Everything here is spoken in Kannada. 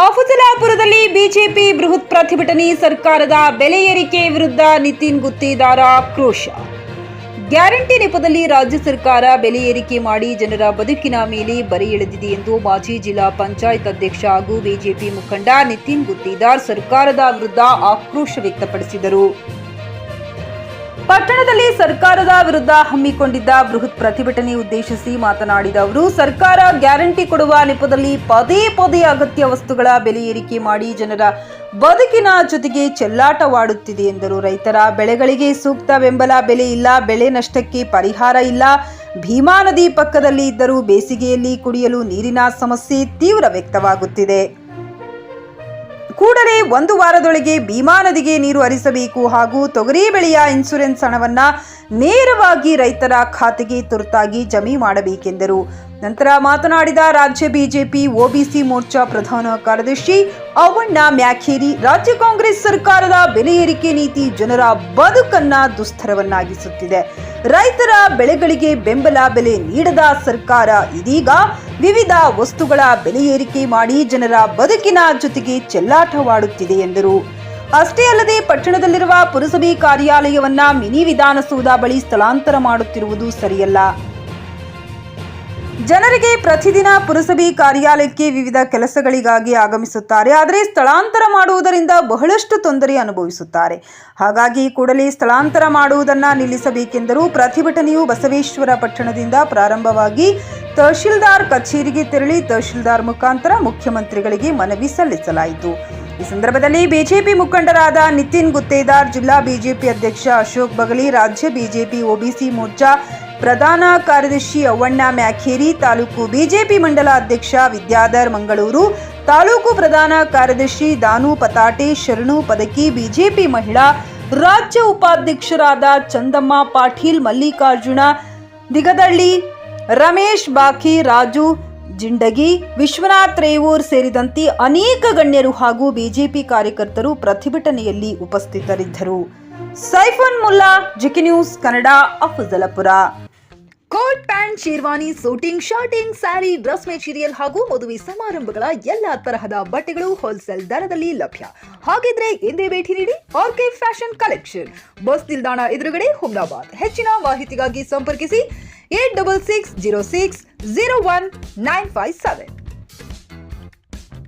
ಅಫಜಲಾಪುರದಲ್ಲಿ ಬಿಜೆಪಿ ಬೃಹತ್ ಪ್ರತಿಭಟನೆ. ಸರ್ಕಾರದ ಬೆಲೆ ಏರಿಕೆ ವಿರುದ್ಧ ನಿತಿನ್ ಗುತ್ತೇದಾರ ಆಕ್ರೋಶ. ಗ್ಯಾರಂಟಿ ನೆಪದಲ್ಲಿ ರಾಜ್ಯ ಸರ್ಕಾರ ಬೆಲೆ ಏರಿಕೆ ಮಾಡಿ ಜನರ ಬದುಕಿನ ಮೇಲೆ ಬರೆ ಎಳೆದಿದೆ ಎಂದು ಮಾಜಿ ಜಿಲ್ಲಾ ಪಂಚಾಯತ್ ಅಧ್ಯಕ್ಷ ಹಾಗೂ ಬಿಜೆಪಿ ಮುಖಂಡ ನಿತಿನ್ ಗುತ್ತೇದಾರ್ ಸರ್ಕಾರದ ವಿರುದ್ಧ ಆಕ್ರೋಶ ವ್ಯಕ್ತಪಡಿಸಿದರು. ಪಟ್ಟಣದಲ್ಲಿ ಸರ್ಕಾರದ ವಿರುದ್ಧ ಹಮ್ಮಿಕೊಂಡಿದ್ದ ಬೃಹತ್ ಪ್ರತಿಭಟನೆ ಉದ್ದೇಶಿಸಿ ಮಾತನಾಡಿದ ಅವರು, ಸರ್ಕಾರ ಗ್ಯಾರಂಟಿ ಕೊಡುವ ನೆಪದಲ್ಲಿ ಪದೇ ಪದೇ ಅಗತ್ಯ ವಸ್ತುಗಳ ಬೆಲೆ ಏರಿಕೆ ಮಾಡಿ ಜನರ ಬದುಕಿನ ಜೊತೆಗೆ ಚೆಲ್ಲಾಟವಾಡುತ್ತಿದೆ ಎಂದರು. ರೈತರ ಬೆಳೆಗಳಿಗೆ ಸೂಕ್ತ ಬೆಂಬಲ ಬೆಲೆ ಇಲ್ಲ, ಬೆಳೆ ನಷ್ಟಕ್ಕೆ ಪರಿಹಾರ ಇಲ್ಲ. ಭೀಮಾ ನದಿ ಪಕ್ಕದಲ್ಲಿ ಇದ್ದರೂ ಬೇಸಿಗೆಯಲ್ಲಿ ಕುಡಿಯಲು ನೀರಿನ ಸಮಸ್ಯೆ ತೀವ್ರ ವ್ಯಕ್ತವಾಗುತ್ತಿದೆ. ಕೂಡಲೇ 1 ವಾರದೊಳಗೆ ಭೀಮಾ ನದಿಗೆ ನೀರು ಹರಿಸಬೇಕು ಹಾಗೂ ತೊಗರಿ ಬೆಳೆಯ ಇನ್ಸೂರೆನ್ಸ್ ಹಣವನ್ನ ನೇರವಾಗಿ ರೈತರ ಖಾತೆಗೆ ತುರ್ತಾಗಿ ಜಮೆ ಮಾಡಬೇಕೆಂದರು. ನಂತರ ಮಾತನಾಡಿದ ರಾಜ್ಯ ಬಿಜೆಪಿ ಒಬಿಸಿ ಮೋರ್ಚಾ ಪ್ರಧಾನ ಕಾರ್ಯದರ್ಶಿ ಅವಣ್ಣ ಮ್ಯಾಖೇರಿ, ರಾಜ್ಯ ಕಾಂಗ್ರೆಸ್ ಸರ್ಕಾರದ ಬೆಲೆ ಏರಿಕೆ ನೀತಿ ಜನರ ಬದುಕನ್ನ ದುಸ್ತರವನ್ನಾಗಿಸುತ್ತಿದೆ. ರೈತರ ಬೆಳೆಗಳಿಗೆ ಬೆಂಬಲ ಬೆಲೆ ನೀಡದ ಸರ್ಕಾರ ಇದೀಗ ವಿವಿಧ ವಸ್ತುಗಳ ಬೆಲೆ ಏರಿಕೆ ಮಾಡಿ ಜನರ ಬದುಕಿನ ಜೊತೆಗೆ ಚೆಲ್ಲಾಟವಾಡುತ್ತಿದೆ ಎಂದರು. ಅಷ್ಟೇ ಅಲ್ಲದೆ ಪಟ್ಟಣದಲ್ಲಿರುವ ಪುರಸಭೆ ಕಾರ್ಯಾಲಯವನ್ನ ಮಿನಿ ವಿಧಾನಸೌಧ ಬಳಿ ಸ್ಥಳಾಂತರ ಮಾಡುತ್ತಿರುವುದು ಸರಿಯಲ್ಲ. ಜನರಿಗೆ ಪ್ರತಿದಿನ ಪುರಸಭೆ ಕಾರ್ಯಾಲಯಕ್ಕೆ ವಿವಿಧ ಕೆಲಸಗಳಿಗಾಗಿ ಆಗಮಿಸುತ್ತಾರೆ. ಆದರೆ ಸ್ಥಳಾಂತರ ಮಾಡುವುದರಿಂದ ಬಹಳಷ್ಟು ತೊಂದರೆ ಅನುಭವಿಸುತ್ತಾರೆ. ಹಾಗಾಗಿ ಕೂಡಲೇ ಸ್ಥಳಾಂತರ ಮಾಡುವುದನ್ನು ನಿಲ್ಲಿಸಬೇಕೆಂದರು. ಪ್ರತಿಭಟನೆಯು ಬಸವೇಶ್ವರ ಪಟ್ಟಣದಿಂದ ಪ್ರಾರಂಭವಾಗಿ ತಹಶೀಲ್ದಾರ್ ಕಚೇರಿಗೆ ತೆರಳಿ ತಹಶೀಲ್ದಾರ್ ಮುಖಾಂತರ ಮುಖ್ಯಮಂತ್ರಿಗಳಿಗೆ ಮನವಿ ಸಲ್ಲಿಸಲಾಯಿತು. ಈ ಸಂದರ್ಭದಲ್ಲಿ ಬಿಜೆಪಿ ಮುಖಂಡರಾದ ನಿತಿನ್ ಗುತ್ತೇದಾರ್, ಜಿಲ್ಲಾ ಬಿಜೆಪಿ ಅಧ್ಯಕ್ಷ ಅಶೋಕ್ ಬಗಲಿ, ರಾಜ್ಯ ಬಿಜೆಪಿ ಒಬಿಸಿ ಮೋರ್ಚಾ ಪ್ರಧಾನ ಕಾರ್ಯದರ್ಶಿ ಅವಣ್ಣ ಮ್ಯಾಖೇರಿ, ತಾಲೂಕು ಬಿಜೆಪಿ ಮಂಡಲ ಅಧ್ಯಕ್ಷ ವಿದ್ಯಾಧರ್ ಮಂಗಳೂರು, ತಾಲೂಕು ಪ್ರಧಾನ ಕಾರ್ಯದರ್ಶಿ ದಾನು ಪತಾಟೆ, ಶರಣು ಪದಕಿ, ಬಿಜೆಪಿ ಮಹಿಳಾ ರಾಜ್ಯ ಉಪಾಧ್ಯಕ್ಷರಾದ ಚಂದಮ್ಮ ಪಾಟೀಲ್, ಮಲ್ಲಿಕಾರ್ಜುನ ದಿಗದಳ್ಳಿ, ರಮೇಶ್ ಬಾಕಿ, ರಾಜು ಜಿಂಡಗಿ, ವಿಶ್ವನಾಥ್ ರೇವೂರ್ ಸೇರಿದಂತೆ ಅನೇಕ ಗಣ್ಯರು ಹಾಗೂ ಬಿಜೆಪಿ ಕಾರ್ಯಕರ್ತರು ಪ್ರತಿಭಟನೆಯಲ್ಲಿ ಉಪಸ್ಥಿತರಿದ್ದರು. Saifan Mulla, GK News Kannada, Afzalpur. Coat pant, sherwani, suiting, shirting, sari, dress material ಹಾಗೂ ಮದುವೆ ಸಮಾರಂಭಗಳ ಎಲ್ಲಾ ತರಹದ ಬಟ್ಟೆಗಳು ಹೋಲ್ಸೇಲ್ ದರದಲ್ಲಿ ಲಭ್ಯ. ಹಾಗಿದ್ರೆ ಎಂದೇ ಭೇಟಿ ನೀಡಿ ಆರ್ಕೆ ಫ್ಯಾಷನ್ ಕಲೆಕ್ಷನ್, ಬಸ್ ನಿಲ್ದಾಣ ಎದುರುಗಡೆ, ಹುಮ್ನಾಬಾದ್. ಹೆಚ್ಚಿನ ಮಾಹಿತಿಗಾಗಿ ಸಂಪರ್ಕಿಸಿ 8660601957.